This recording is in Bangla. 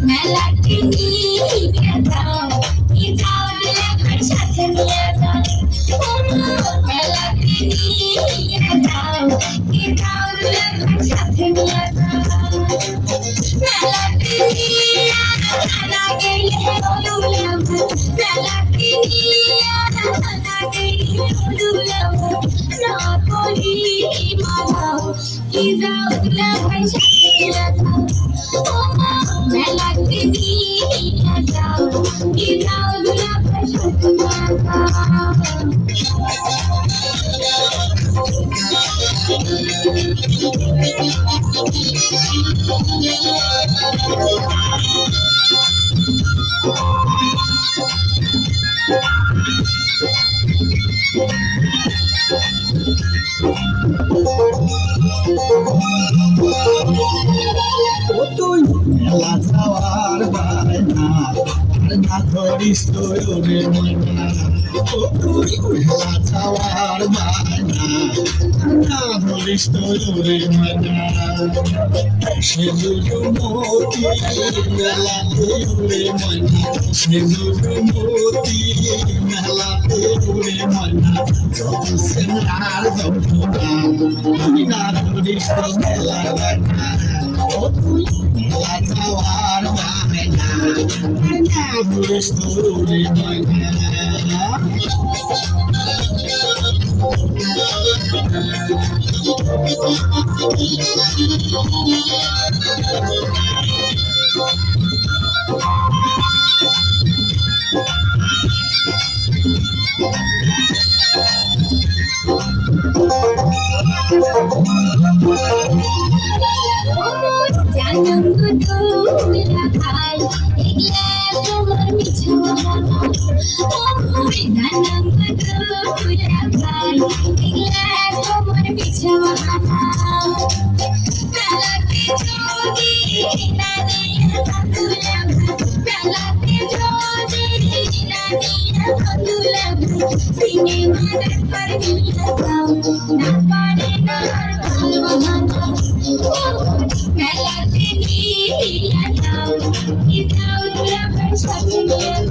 মেলাকে নিয়ে যাও কি যাও লেখার সাথে নিয়ে যাও মেলাকে নিয়ে যাও কি যাও লেখার সাথে নিয়ে যাও মেলাকে নিয়ে না গেলে দুলাভ মেলাকে নিয়ে না গেলে দুলাভ না করি মানাও কি যাও লেখার সাথে নিয়ে যাও মেলাকে নিয়ে যাও কি যাও লেখার সাথে নিয়ে তুই মেলা যাওয়ার বায়না না ধরিস তোরে ময়না তুই মেলা যাওয়ার বায়না না ধরিস তোরে ময়না সেজুর মতি মেলাতে উড়ে ময়না সেজুর মতি মেলাতে উড়ে ময়না যত সেনার যন্ত্রণা তুই না ধরিস তো মেলা বায়না তুই মেলা যাওয়ার বায়না না ধরিস তোরে ময়না জানম দুলা খাই এগলা তোমার মিছা বাহানা জানম দুলা খাই এগলা তোমার মিছা বাহানা মেলাতে যদি না দিয়া দুলা মেলাতে যদি না দিয়া দুলা সিনেমা দেখবার নিয়ে যাও না পারে না ভালো বাহানা মেলাতে নিয়ে যাও কি যাও লেখার সাথে নিয়ে